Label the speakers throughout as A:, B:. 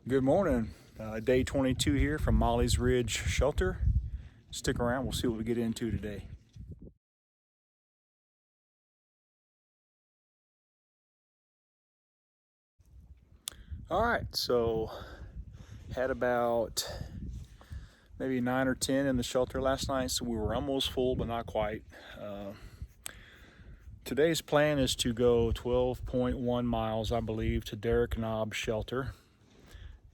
A: Good morning. Day 22 here from Mollie's Ridge Shelter. Stick around, we'll see what we get into today. All right, so had about maybe 9 or 10 in the shelter last night, so we were almost full, but not quite. Today's plan is to go 12.1 miles, I believe, to Derrick Knob Shelter.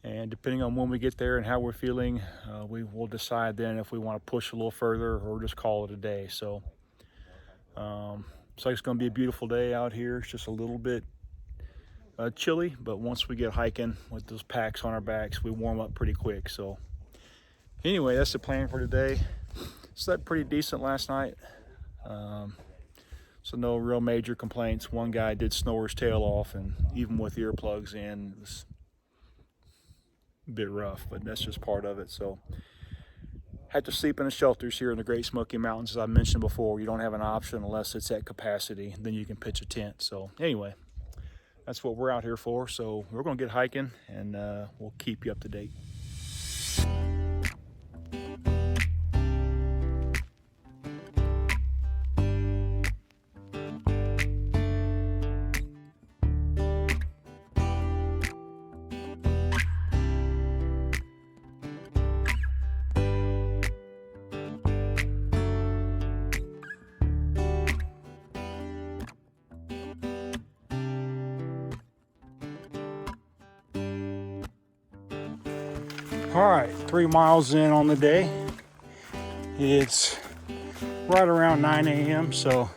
A: And depending on when we get there and how we're feeling, we will decide then if we want to push a little further or just call it a day. So looks like it's going to be a beautiful day out here. It's just a little bit chilly, but once we get hiking with those packs on our backs, we warm up pretty quick. So anyway, that's the plan for today. Slept pretty decent last night. So no real major complaints. One guy did snore his tail off, and even with earplugs in, it was a bit rough, but that's just part of it. So had to sleep in the shelters here in the Great Smoky Mountains. As I mentioned before, you don't have an option unless it's at capacity. Then you can pitch a tent. So anyway, that's what we're out here for. So we're going to get hiking, and we'll keep you up to date. All right, 3 miles in on the day. It's right around 9 a.m. So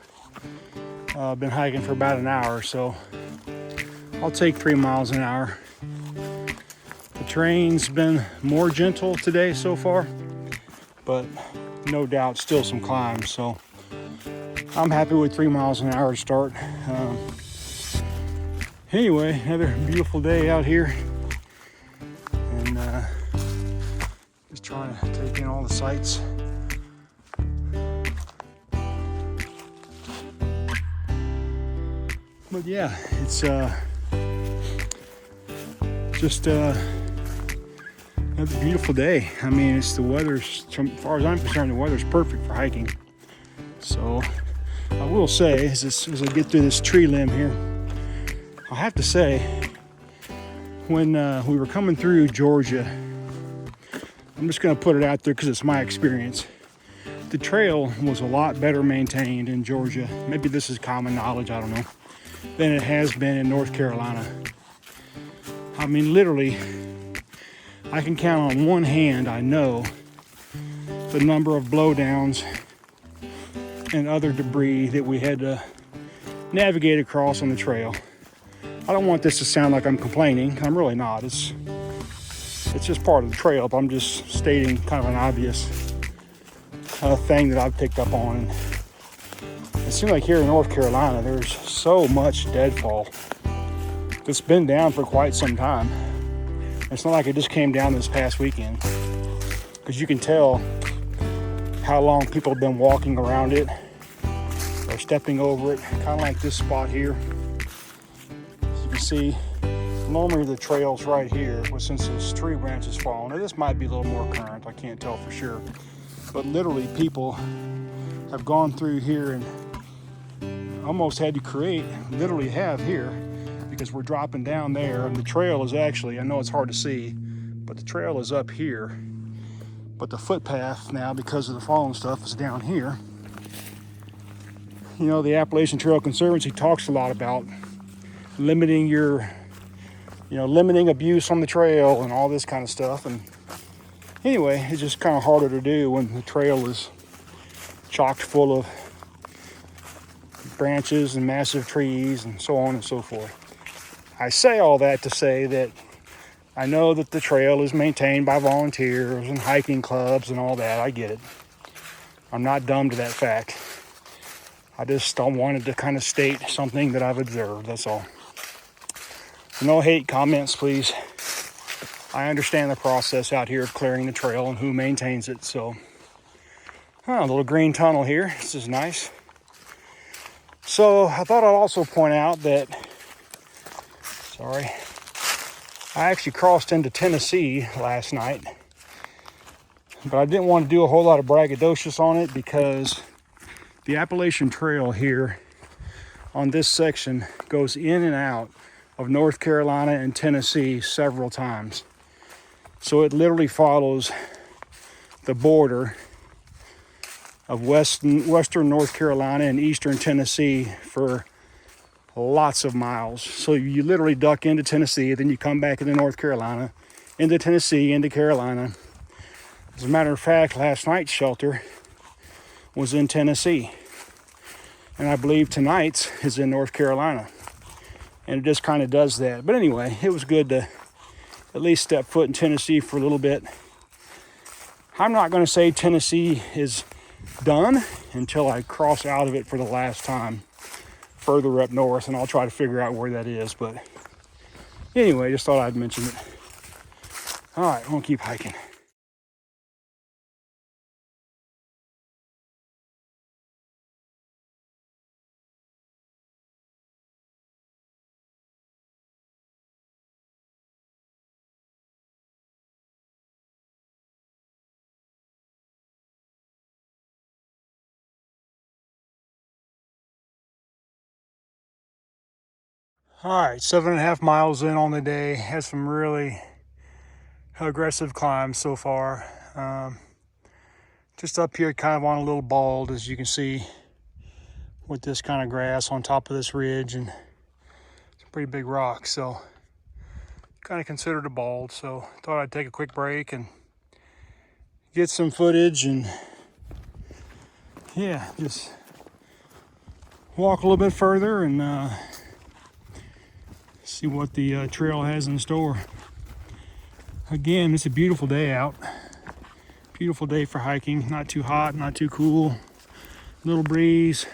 A: I've been hiking for about an hour, so I'll take 3 miles an hour. The terrain's been more gentle today so far, but no doubt still some climbs. So I'm happy with 3 miles an hour to start. Anyway, another beautiful day out here. Just trying to take in all the sights. But yeah, it's just another beautiful day. I mean, it's the weather's, as far as I'm concerned, the weather's perfect for hiking. So I will say, as I get through this tree limb here, I have to say, when we were coming through Georgia, I'm just going to put it out there because it's my experience. The trail was a lot better maintained in Georgia. Maybe this is common knowledge, I don't know, than it has been in North Carolina. I mean, literally, I can count on one hand, I know, the number of blowdowns and other debris that we had to navigate across on the trail. I don't want this to sound like I'm complaining. I'm really not. It's just part of the trail, but I'm just stating kind of an obvious thing that I've picked up on. It seems like here in North Carolina, there's so much deadfall that's been down for quite some time. It's not like it just came down this past weekend, because you can tell how long people have been walking around it or stepping over it, kind of like this spot here. As you can see, normally the trail's right here, but since this tree branch has fallen, and this might be a little more current, I can't tell for sure, but literally people have gone through here and almost had to create, literally have here, because we're dropping down there, and the trail is actually, I know it's hard to see, but the trail is up here, but the footpath now, because of the fallen stuff, is down here. You know, the Appalachian Trail Conservancy talks a lot about limiting abuse on the trail and all this kind of stuff. And anyway, it's just kind of harder to do when the trail is chocked full of branches and massive trees and so on and so forth. I say all that to say that I know that the trail is maintained by volunteers and hiking clubs and all that. I get it. I'm not dumb to that fact. I just wanted to kind of state something that I've observed, that's all. No hate comments, please. I understand the process out here of clearing the trail and who maintains it. So, a little green tunnel here. This is nice. So I thought I'd also point out that, I actually crossed into Tennessee last night, but I didn't want to do a whole lot of braggadocious on it because the Appalachian Trail here on this section goes in and out of North Carolina and Tennessee several times. So it literally follows the border of western North Carolina and eastern Tennessee for lots of miles. So you literally duck into Tennessee, then you come back into North Carolina, into Tennessee, into Carolina. As a matter of fact, last night's shelter was in Tennessee. And I believe tonight's is in North Carolina. And it just kind of does that. But anyway, it was good to at least step foot in Tennessee for a little bit. I'm not going to say Tennessee is done until I cross out of it for the last time further up north, and I'll try to figure out where that is. But anyway, just thought I'd mention it. All right, I'm going to keep hiking. All right, 7.5 miles in on the day. Had some really aggressive climbs so far. Just up here kind of on a little bald, as you can see, with this kind of grass on top of this ridge and some pretty big rocks. So kind of considered a bald. So thought I'd take a quick break and get some footage and yeah, just walk a little bit further and see what the trail has in store. Again, it's a beautiful day out. Beautiful day for hiking. Not too hot, not too cool. Little breeze.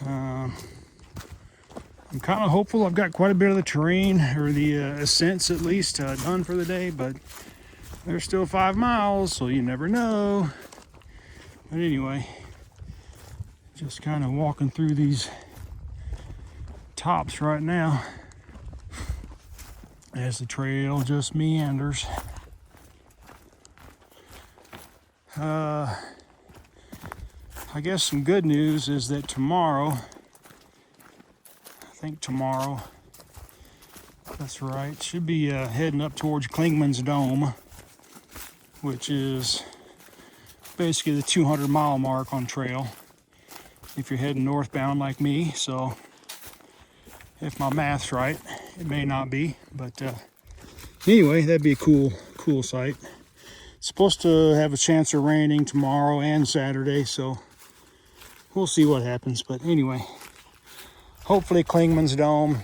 A: I'm kind of hopeful. I've got quite a bit of the terrain, or the ascents at least, done for the day, but there's still 5 miles, so you never know. But anyway, just kind of walking through these tops right now as the trail just meanders. I guess some good news is that tomorrow, that's right, should be heading up towards Klingman's Dome, which is basically the 200-mile mark on trail if you're heading northbound like me. So if my math's right, it may not be, but anyway, that'd be a cool sight. It's supposed to have a chance of raining tomorrow and Saturday, so we'll see what happens. But anyway, hopefully Klingman's Dome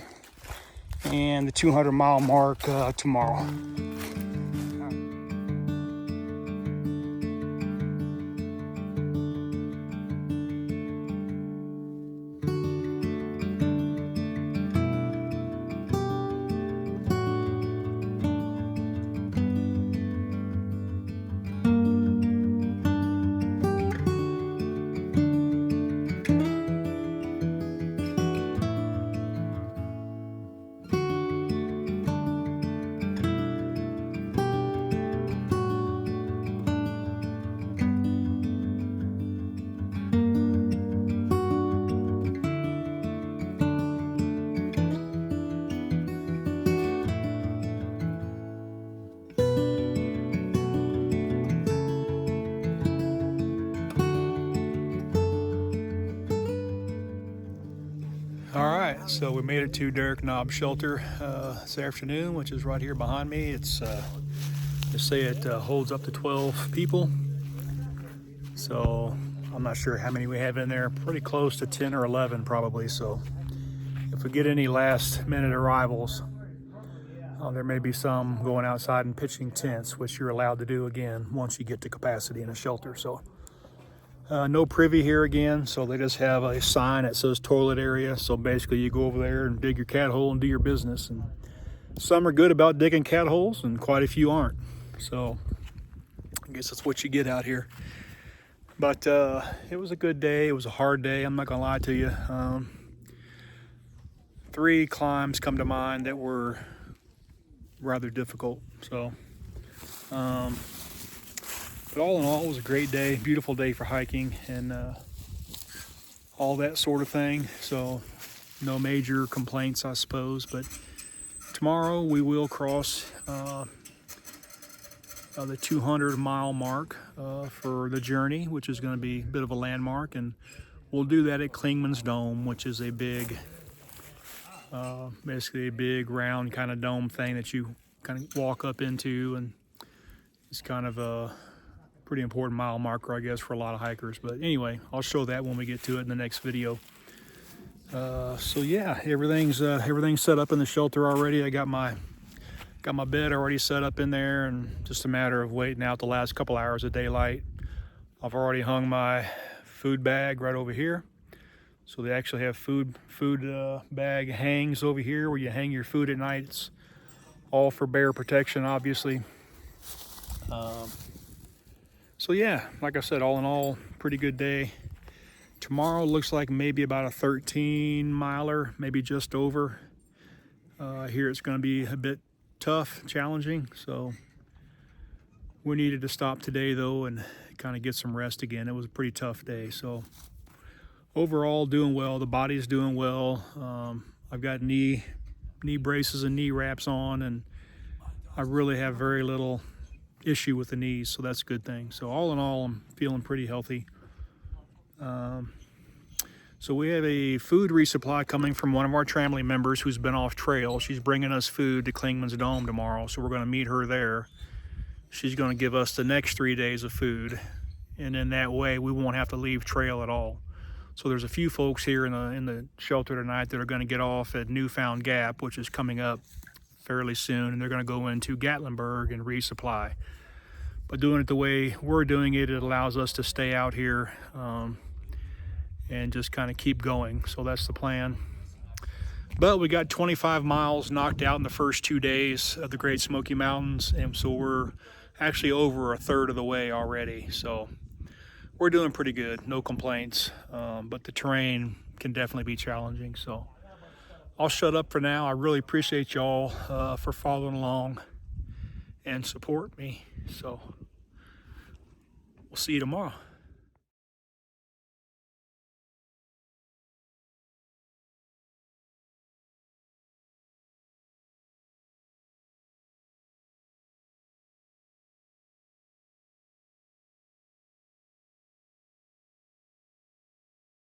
A: and the 200-mile mark tomorrow. So we made it to Derrick Knob Shelter this afternoon, which is right here behind me. It's they say it holds up to 12 people. So I'm not sure how many we have in there. Pretty close to 10 or 11 probably. So if we get any last minute arrivals, there may be some going outside and pitching tents, which you're allowed to do again once you get to capacity in a shelter. So no privy here again, so they just have a sign that says toilet area. So basically you go over there and dig your cat hole and do your business. And some are good about digging cat holes and quite a few aren't. So I guess that's what you get out here. But it was a good day. It was a hard day, I'm not gonna lie to you. 3 climbs come to mind that were rather difficult. So, but all in all, it was a great day, beautiful day for hiking and all that sort of thing. So no major complaints, I suppose. But tomorrow we will cross the 200-mile mark for the journey, which is going to be a bit of a landmark, and we'll do that at Clingman's Dome, which is a big, basically a big round kind of dome thing that you kind of walk up into, and it's kind of a pretty important mile marker, I guess, for a lot of hikers. But anyway, I'll show that when we get to it in the next video. So yeah, everything's set up in the shelter already. I got my bed already set up in there, and just a matter of waiting out the last couple hours of daylight. I've already hung my food bag right over here. So they actually have food bag hangs over here where you hang your food at night. It's all for bear protection, obviously. So yeah, like I said, all in all, pretty good day. Tomorrow looks like maybe about a 13-miler, maybe just over. Here it's going to be a bit tough, challenging. So we needed to stop today though and kind of get some rest again. It was a pretty tough day. So overall, doing well. The body's doing well. I've got knee braces and knee wraps on, and I really have very little issue with the knees, so that's a good thing. So all in all, I'm feeling pretty healthy. So we have a food resupply coming from one of our family members who's been off trail. She's bringing us food to Clingman's Dome tomorrow, so we're going to meet her there. She's going to give us the next 3 days of food, and in that way we won't have to leave trail at all. So there's a few folks here in the shelter tonight that are going to get off at Newfound Gap, which is coming up fairly soon, and they're going to go into Gatlinburg and resupply. But doing it the way we're doing it, it allows us to stay out here and just kind of keep going. So that's the plan. But we got 25 miles knocked out in the first 2 days of the Great Smoky Mountains, and so we're actually over a third of the way already. So we're doing pretty good, no complaints, but the terrain can definitely be challenging. So I'll shut up for now. I really appreciate y'all for following along and support me. So we'll see you tomorrow.